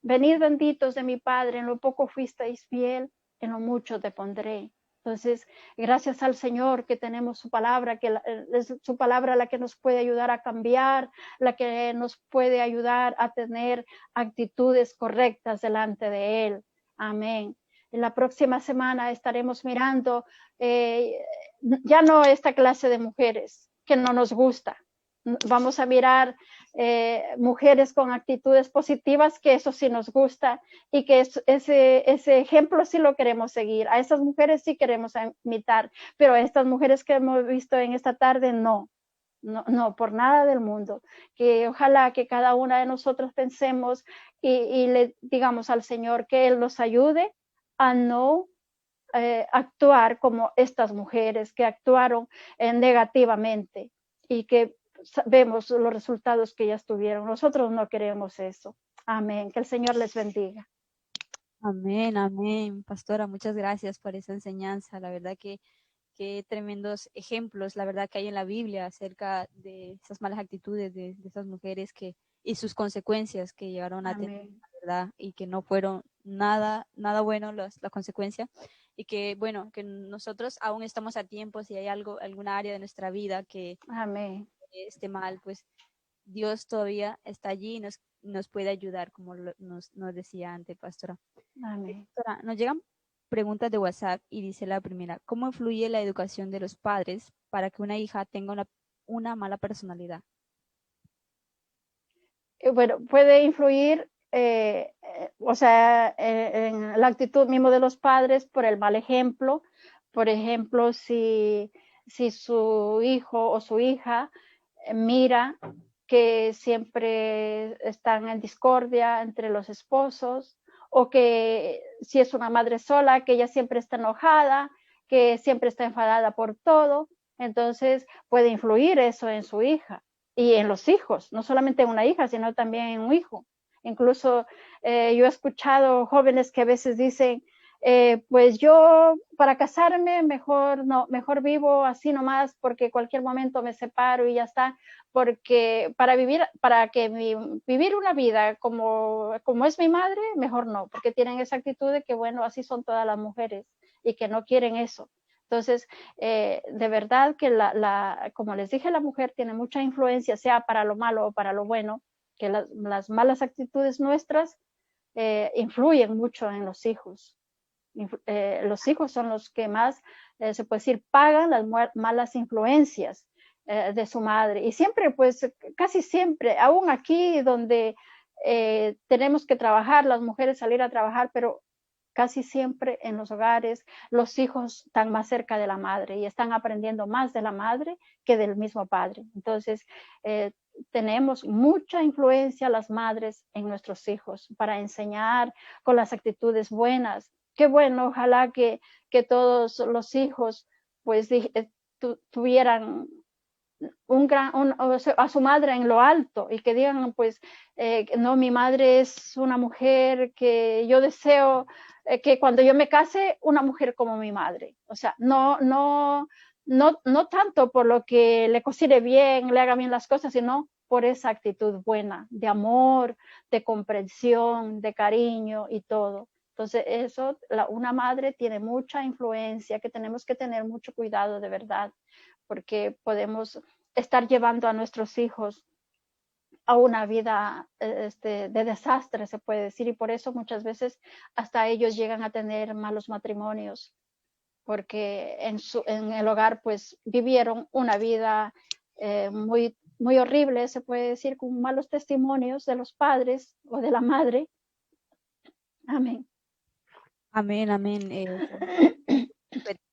benditos de mi Padre, en lo poco fuisteis fiel, en lo mucho te pondré. Entonces, gracias al Señor que tenemos su palabra, que es su palabra la que nos puede ayudar a cambiar, la que nos puede ayudar a tener actitudes correctas delante de Él. Amén. En la próxima semana estaremos mirando ya no esta clase de mujeres que no nos gusta. Vamos a mirar mujeres con actitudes positivas, que eso sí nos gusta y que ese ejemplo sí lo queremos seguir. A esas mujeres sí queremos imitar, pero a estas mujeres que hemos visto en esta tarde, no, por nada del mundo. Que ojalá que cada una de nosotros pensemos y le digamos al Señor que Él nos ayude a no actuar como estas mujeres que actuaron negativamente, y que vemos los resultados que ellas tuvieron. Nosotros no queremos eso. Amén. Que el Señor les bendiga. Amén, amén. Pastora, muchas gracias por esa enseñanza. La verdad que qué tremendos ejemplos, la verdad, que hay en la Biblia acerca de esas malas actitudes de esas mujeres y sus consecuencias que llegaron a tener, Amén. la verdad, y que no fueron nada bueno la consecuencia, y que, bueno, que nosotros aún estamos a tiempo. Si hay alguna área de nuestra vida que Amén. esté mal, pues Dios todavía está allí y nos puede ayudar, como nos decía antes, pastora. Amén. Pastora, nos llegan preguntas de WhatsApp y dice la primera: ¿cómo influye la educación de los padres para que una hija tenga una mala personalidad? Bueno, puede influir, o sea, en la actitud mismo de los padres por el mal ejemplo. Por ejemplo, si su hijo o su hija mira que siempre están en discordia entre los esposos, o que si es una madre sola, que ella siempre está enojada, que siempre está enfadada por todo, entonces puede influir eso en su hija y en los hijos, no solamente en una hija, sino también en un hijo. Incluso yo he escuchado jóvenes que a veces dicen, pues yo para casarme mejor no, mejor vivo así nomás, porque cualquier momento me separo y ya está, porque vivir una vida como es mi madre, mejor no, porque tienen esa actitud de que bueno, así son todas las mujeres y que no quieren eso. Entonces, de verdad que como les dije, la mujer tiene mucha influencia, sea para lo malo o para lo bueno, que las malas actitudes nuestras influyen mucho en los hijos. Los hijos son los que más, se puede decir, pagan las malas influencias de su madre. Y siempre, pues, casi siempre, aún aquí donde tenemos que trabajar, las mujeres salir a trabajar, pero casi siempre en los hogares los hijos están más cerca de la madre y están aprendiendo más de la madre que del mismo padre. Entonces, tenemos mucha influencia las madres en nuestros hijos para enseñar con las actitudes buenas. Qué bueno, ojalá que todos los hijos pues tuvieran a su madre en lo alto y que digan pues no, mi madre es una mujer que yo deseo que cuando yo me case una mujer como mi madre, o sea, no tanto por lo que le cocine bien, le haga bien las cosas, sino por esa actitud buena de amor, de comprensión, de cariño y todo. Entonces eso, una madre tiene mucha influencia, que tenemos que tener mucho cuidado de verdad, porque podemos estar llevando a nuestros hijos a una vida de desastre, se puede decir, y por eso muchas veces hasta ellos llegan a tener malos matrimonios, porque en el hogar pues vivieron una vida muy horrible, se puede decir, con malos testimonios de los padres o de la madre. Amén. Amén, amén.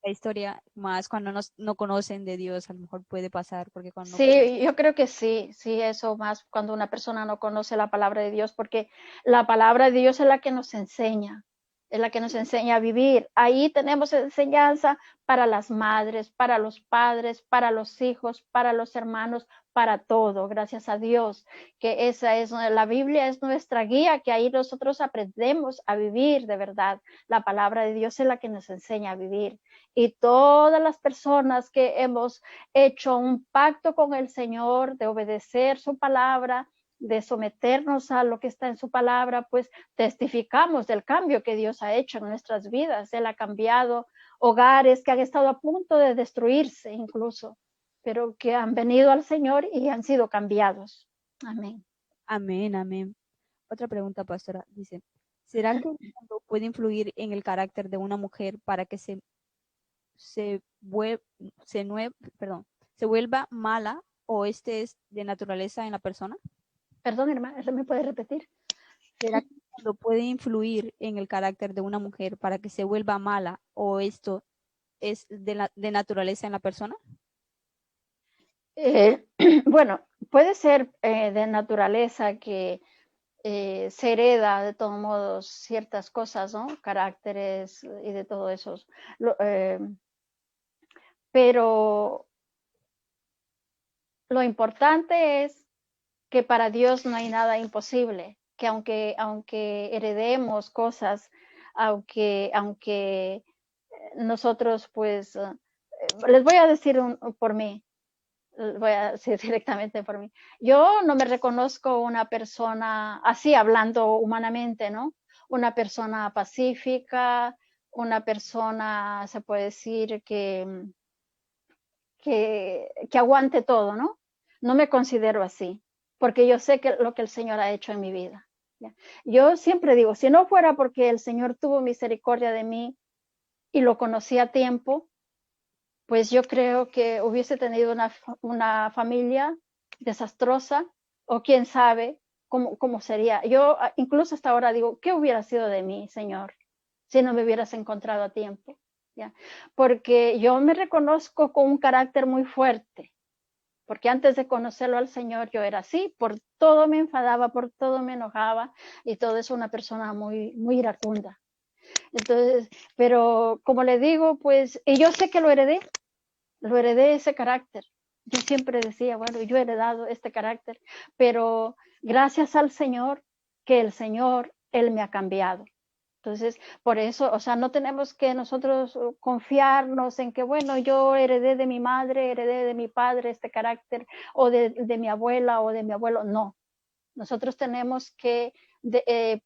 La historia, más cuando no conocen de Dios, a lo mejor puede pasar, porque cuando Sí, yo creo que sí, eso más cuando una persona no conoce la palabra de Dios, porque la palabra de Dios es la que nos enseña, es la que nos enseña a vivir. Ahí tenemos enseñanza para las madres, para los padres, para los hijos, para los hermanos, para todo, gracias a Dios, que la Biblia es nuestra guía, que ahí nosotros aprendemos a vivir de verdad. La palabra de Dios es la que nos enseña a vivir. Y todas las personas que hemos hecho un pacto con el Señor de obedecer su palabra, de someternos a lo que está en su palabra, pues testificamos del cambio que Dios ha hecho en nuestras vidas. Él ha cambiado hogares que han estado a punto de destruirse incluso, pero que han venido al Señor y han sido cambiados. Amén. amén, amén. Otra pregunta, pastora, dice: ¿será que el mundo puede influir en el carácter de una mujer para que se, vue- se, nue- perdón, se vuelva mala, o este es de naturaleza en la persona? Perdón, hermana, ¿me puede repetir? ¿Será que el mundo puede influir en el carácter de una mujer para que se vuelva mala, o esto es de naturaleza en la persona? Eh, bueno, puede ser de naturaleza que se hereda de todos modos ciertas cosas, ¿no? Caracteres y de todo eso. Pero lo importante es que para Dios no hay nada imposible, que aunque heredemos cosas, aunque nosotros pues, les voy a decir por mí, voy a decir directamente por mí. Yo no me reconozco una persona así, hablando humanamente, ¿no? Una persona pacífica, una persona, se puede decir, que aguante todo, ¿no? No me considero así, porque yo sé que lo que el Señor ha hecho en mi vida. ¿Ya? Yo siempre digo, si no fuera porque el Señor tuvo misericordia de mí y lo conocí a tiempo, pues yo creo que hubiese tenido una familia desastrosa, o quién sabe cómo sería. Yo incluso hasta ahora digo, ¿qué hubiera sido de mí, Señor, si no me hubieras encontrado a tiempo? ¿Ya? Porque yo me reconozco con un carácter muy fuerte, porque antes de conocerlo al Señor yo era así, por todo me enfadaba, por todo me enojaba, y todo es una persona muy, muy iracunda. Entonces, pero como le digo, pues, y yo sé que lo heredé ese carácter. Yo siempre decía, bueno, yo he heredado este carácter, pero gracias al Señor, que el Señor, Él me ha cambiado. Entonces, por eso, o sea, no tenemos que nosotros confiarnos en que, bueno, yo heredé de mi madre, heredé de mi padre este carácter, o de mi abuela o de mi abuelo. No, nosotros tenemos que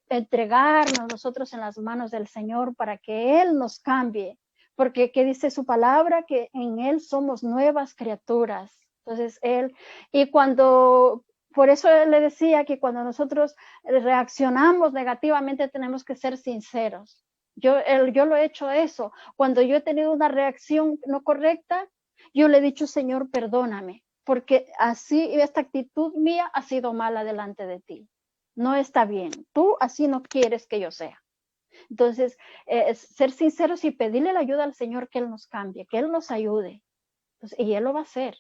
entregarnos nosotros en las manos del Señor para que Él nos cambie, porque ¿qué dice su palabra? Que en Él somos nuevas criaturas. Entonces Él, y cuando, por eso Él le decía que cuando nosotros reaccionamos negativamente tenemos que ser sinceros. Yo lo he hecho eso. Cuando yo he tenido una reacción no correcta, yo le he dicho, Señor, perdóname, porque así esta actitud mía ha sido mala delante de ti. No está bien. Tú así no quieres que yo sea. Entonces, ser sinceros y pedirle la ayuda al Señor, que Él nos cambie, que Él nos ayude. Entonces, y Él lo va a hacer.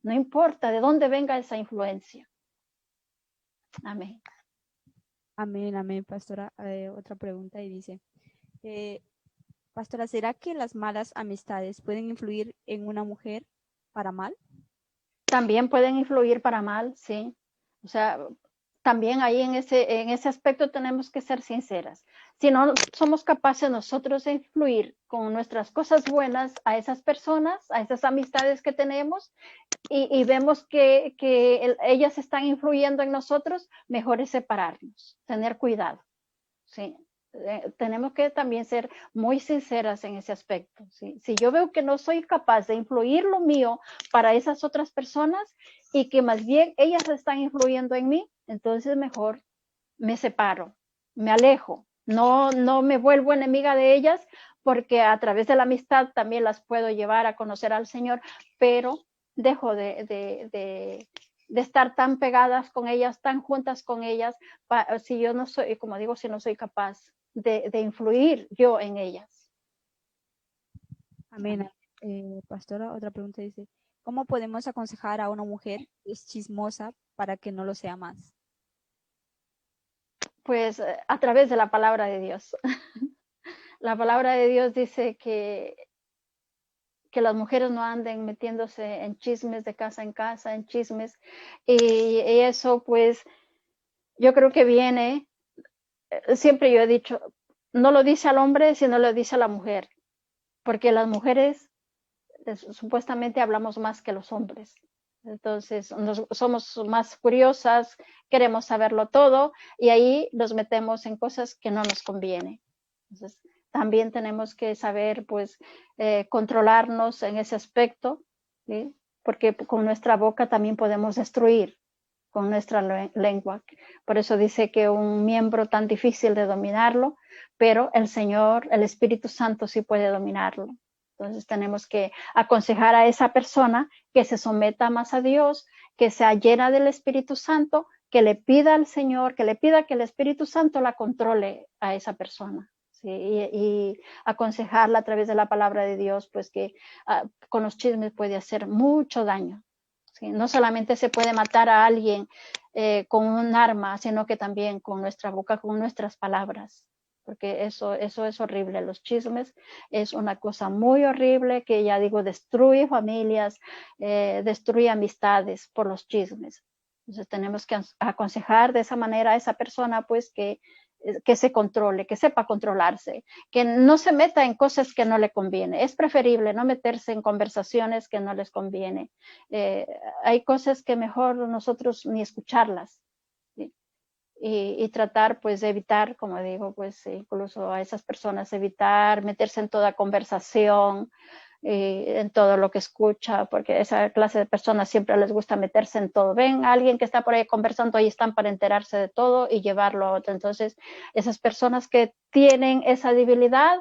No importa de dónde venga esa influencia. Amén. Amén, amén, pastora. Otra pregunta y dice, pastora, ¿será que las malas amistades pueden influir en una mujer para mal? También pueden influir para mal, sí. O sea, también ahí en ese aspecto tenemos que ser sinceras. Si no somos capaces nosotros de influir con nuestras cosas buenas a esas personas, a esas amistades que tenemos, y vemos que ellas están influyendo en nosotros, mejor es separarnos, tener cuidado. Sí. Tenemos que también ser muy sinceras en ese aspecto. ¿Sí? Si yo veo que no soy capaz de influir lo mío para esas otras personas y que más bien ellas están influyendo en mí, entonces mejor me separo, me alejo, no me vuelvo enemiga de ellas, porque a través de la amistad también las puedo llevar a conocer al Señor, pero dejo de estar tan pegadas con ellas, tan juntas con ellas, si yo no soy, como digo, si no soy capaz de influir yo en ellas. Amén. Pastora, otra pregunta dice, ¿cómo podemos aconsejar a una mujer que es chismosa para que no lo sea más? Pues a través de la palabra de Dios. La palabra de Dios dice que las mujeres no anden metiéndose en chismes de casa en casa, en chismes, y eso pues yo creo que viene, siempre yo he dicho, no lo dice al hombre, sino lo dice a la mujer, porque las mujeres supuestamente hablamos más que los hombres. Entonces, somos más curiosas, queremos saberlo todo, y ahí nos metemos en cosas que no nos conviene. Entonces, también tenemos que saber, pues, controlarnos en ese aspecto, ¿sí? Porque con nuestra boca también podemos destruir, con nuestra lengua. Por eso dice que un miembro tan difícil de dominarlo, pero el Señor, el Espíritu Santo sí puede dominarlo. Entonces tenemos que aconsejar a esa persona que se someta más a Dios, que sea llena del Espíritu Santo, que le pida al Señor, que le pida que el Espíritu Santo la controle a esa persona. ¿Sí? Y aconsejarla a través de la palabra de Dios, pues que con los chismes puede hacer mucho daño. ¿Sí? No solamente se puede matar a alguien con un arma, sino que también con nuestra boca, con nuestras palabras. porque eso es horrible. Los chismes es una cosa muy horrible que, ya digo, destruye familias, destruye amistades por los chismes. Entonces tenemos que aconsejar de esa manera a esa persona, pues que se controle, que sepa controlarse, que no se meta en cosas que no le conviene. Es preferible no meterse en conversaciones que no les conviene. Hay cosas que mejor nosotros ni escucharlas. ¿Sí? Y tratar pues de evitar, como digo, pues incluso a esas personas evitar meterse en toda conversación, en todo lo que escucha, porque esa clase de personas siempre les gusta meterse en todo. Ven a alguien que está por ahí conversando, ahí están para enterarse de todo y llevarlo a otro. Entonces, esas personas que tienen esa debilidad,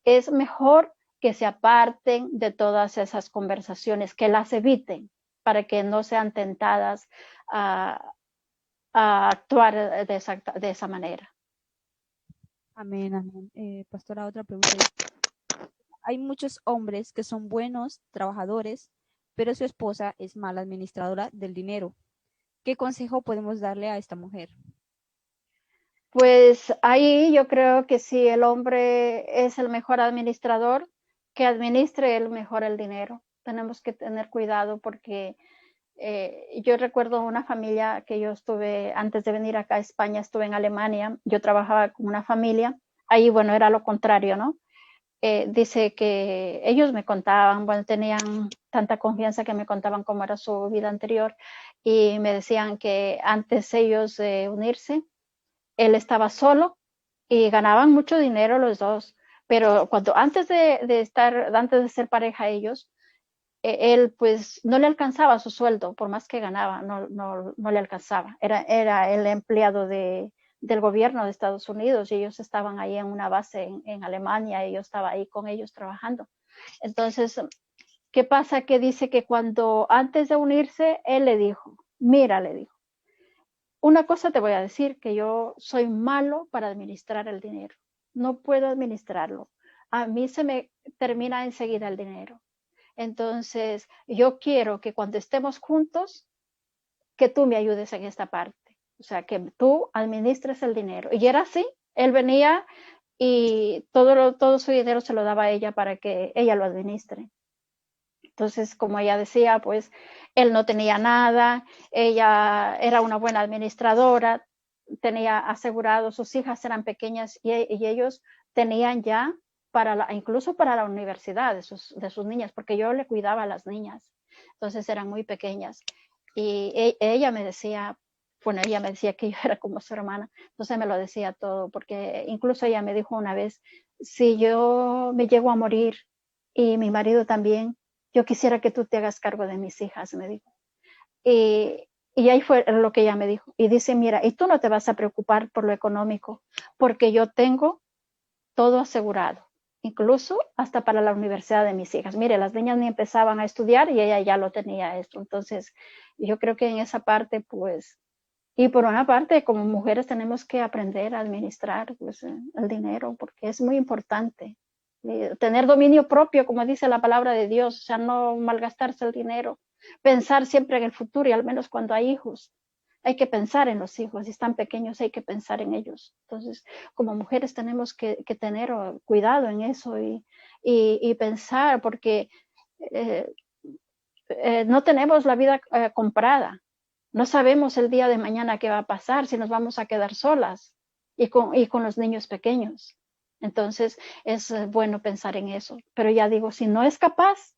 es mejor que se aparten de todas esas conversaciones, que las eviten para que no sean tentadas a actuar de esa manera. Amén, amén. Pastora, otra pregunta es, hay muchos hombres que son buenos trabajadores, pero su esposa es mala administradora del dinero. ¿Qué consejo podemos darle a esta mujer? Pues ahí yo creo que si el hombre es el mejor administrador, que administre él mejor el dinero. Tenemos que tener cuidado porque yo recuerdo una familia que yo estuve, antes de venir acá a España, estuve en Alemania, yo trabajaba con una familia, ahí bueno, era lo contrario, ¿no? Dice que ellos me contaban, bueno, tenían tanta confianza que me contaban cómo era su vida anterior y me decían que antes ellos de unirse, él estaba solo y ganaban mucho dinero los dos, pero antes de ser pareja ellos, él pues no le alcanzaba su sueldo, por más que ganaba, no le alcanzaba. Era el empleado del gobierno de Estados Unidos y ellos estaban ahí en una base en Alemania y yo estaba ahí con ellos trabajando. Entonces, ¿qué pasa? Que dice que cuando antes de unirse, él le dijo, mira, le dijo, una cosa te voy a decir, que yo soy malo para administrar el dinero. No puedo administrarlo. A mí se me termina enseguida el dinero. Entonces, yo quiero que cuando estemos juntos, que tú me ayudes en esta parte. O sea, que tú administres el dinero. Y era así. Él venía y todo su dinero se lo daba a ella para que ella lo administre. Entonces, como ella decía, pues él no tenía nada, ella era una buena administradora, tenía asegurado, sus hijas eran pequeñas y ellos tenían ya incluso para la universidad de sus niñas, porque yo le cuidaba a las niñas, entonces eran muy pequeñas. Y ella me decía, bueno, ella me decía que yo era como su hermana, entonces me lo decía todo, porque incluso ella me dijo una vez, si yo me llego a morir y mi marido también, yo quisiera que tú te hagas cargo de mis hijas, me dijo. Y ahí fue lo que ella me dijo. Y dice, mira, y tú no te vas a preocupar por lo económico, porque yo tengo todo asegurado, incluso hasta para la universidad de mis hijas. Mire, las niñas ni empezaban a estudiar y ella ya lo tenía esto. Entonces, yo creo que en esa parte, pues, y por una parte, como mujeres tenemos que aprender a administrar pues, el dinero, porque es muy importante. Tener dominio propio, como dice la palabra de Dios, o sea, no malgastarse el dinero, pensar siempre en el futuro y al menos cuando hay hijos, hay que pensar en los hijos, si están pequeños hay que pensar en ellos. Entonces, como mujeres tenemos que tener cuidado en eso y pensar, porque eh, no tenemos la vida comprada. No sabemos el día de mañana qué va a pasar, si nos vamos a quedar solas y con los niños pequeños. Entonces es bueno pensar en eso. Pero ya digo, si no es capaz,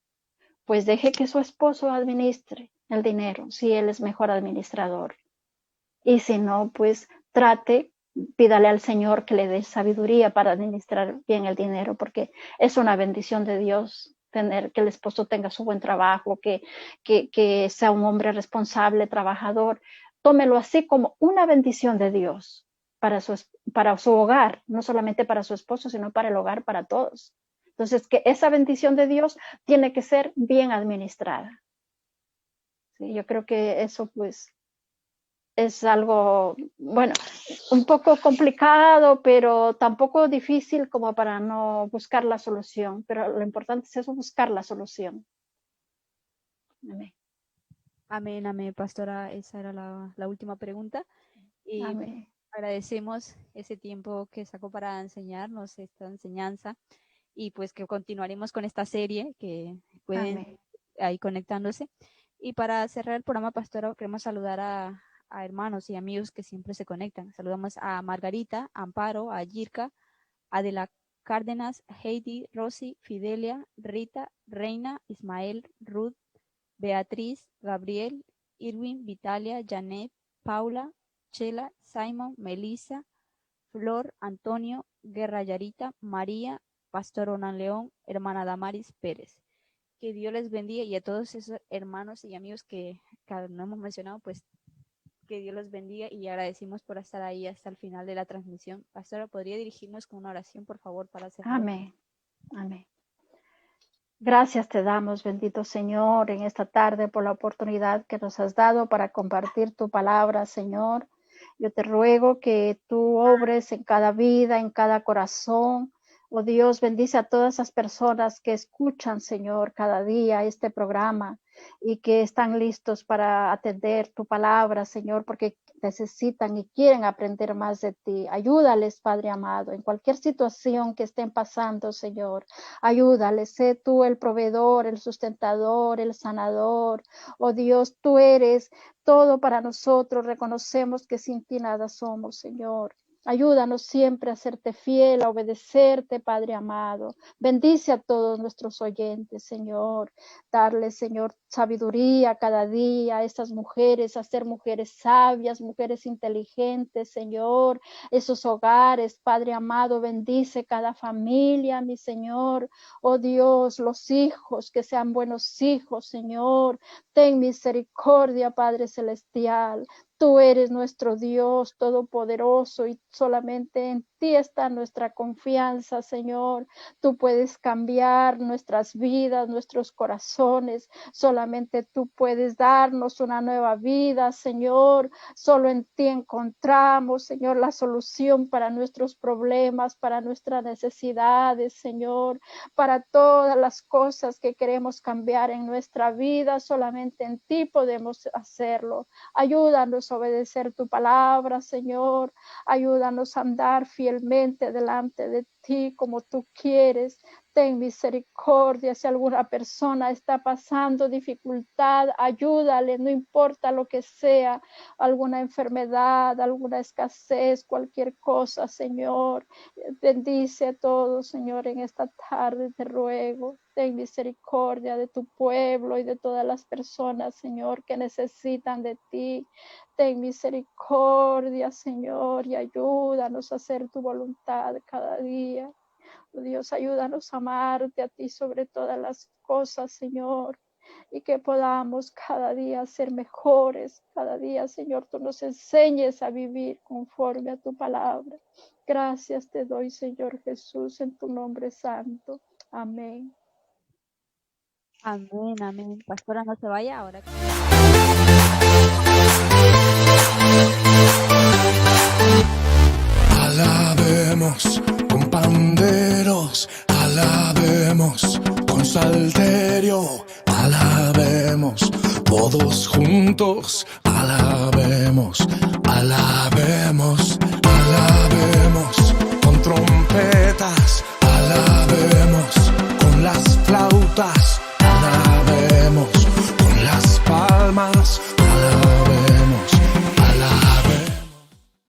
pues deje que su esposo administre el dinero, si él es mejor administrador. Y si no, pues trate, pídale al Señor que le dé sabiduría para administrar bien el dinero, porque es una bendición de Dios tener que el esposo tenga su buen trabajo, que sea un hombre responsable, trabajador. Tómelo así como una bendición de Dios para su hogar, no solamente para su esposo, sino para el hogar, para todos. Entonces, que esa bendición de Dios tiene que ser bien administrada. Sí, yo creo que eso pues es algo, bueno, un poco complicado, pero tampoco difícil como para no buscar la solución. Pero lo importante es eso, buscar la solución. Amén. Amén, amén, pastora. Esa era la última pregunta. Y Amén. Agradecemos ese tiempo que sacó para enseñarnos esta enseñanza y pues que continuaremos con esta serie que pueden Amén. ahí conectándose. Y para cerrar el programa, pastora, queremos saludar a hermanos y amigos que siempre se conectan. Saludamos a Margarita, Amparo, a Yirka, a De la Cárdenas, Heidi, Rosy, Fidelia, Rita, Reina, Ismael, Ruth, Beatriz, Gabriel, Irwin, Vitalia, Janet, Paula, Chela, Simon, Melissa, Flor, Antonio, Guerra Yarita, María, Pastor Onan León, hermana Damaris Pérez. Que Dios les bendiga y a todos esos hermanos y amigos que no hemos mencionado, pues que Dios los bendiga y agradecimos por estar ahí hasta el final de la transmisión. Pastora, ¿podría dirigirnos con una oración, por favor, para cerrar? Amén. Amén. Gracias te damos, bendito Señor, en esta tarde por la oportunidad que nos has dado para compartir tu palabra, Señor. Yo te ruego que tú obres en cada vida, en cada corazón. Oh Dios, bendice a todas esas personas que escuchan, Señor, cada día este programa y que están listos para atender tu palabra, Señor, porque necesitan y quieren aprender más de ti. Ayúdales, Padre amado, en cualquier situación que estén pasando, Señor. Ayúdales, sé tú el proveedor, el sustentador, el sanador. Oh Dios, tú eres todo para nosotros. Reconocemos que sin ti nada somos, Señor. Ayúdanos siempre a serte fiel, a obedecerte, Padre amado. Bendice a todos nuestros oyentes, Señor. Darles, Señor, sabiduría cada día a estas mujeres, a ser mujeres sabias, mujeres inteligentes, Señor. Esos hogares, Padre amado, bendice cada familia, mi Señor. Oh Dios, los hijos, que sean buenos hijos, Señor. Ten misericordia, Padre celestial. Tú eres nuestro Dios todopoderoso y solamente en ti está nuestra confianza, Señor. Tú puedes cambiar nuestras vidas, nuestros corazones. Solamente tú puedes darnos una nueva vida, Señor. Solo en ti encontramos, Señor, la solución para nuestros problemas, para nuestras necesidades, Señor. Para todas las cosas que queremos cambiar en nuestra vida, solamente en ti podemos hacerlo. Ayúdanos a obedecer tu palabra, Señor. Ayúdanos a andar fielmente delante de ti como tú quieres. Ten misericordia. Si alguna persona está pasando dificultad, ayúdale, no importa lo que sea, alguna enfermedad, alguna escasez, cualquier cosa, Señor. Bendice a todos, Señor, en esta tarde te ruego. Ten misericordia de tu pueblo y de todas las personas, Señor, que necesitan de ti. Ten misericordia, Señor, y ayúdanos a hacer tu voluntad cada día. Oh Dios, ayúdanos a amarte a ti sobre todas las cosas, Señor, y que podamos cada día ser mejores. Cada día, Señor, tú nos enseñes a vivir conforme a tu palabra. Gracias te doy, Señor Jesús, en tu nombre santo. Amén. Amén, amén. Pastora, no se vaya ahora. Alabemos con panderos, alabemos con salterio, alabemos todos juntos, alabemos, alabemos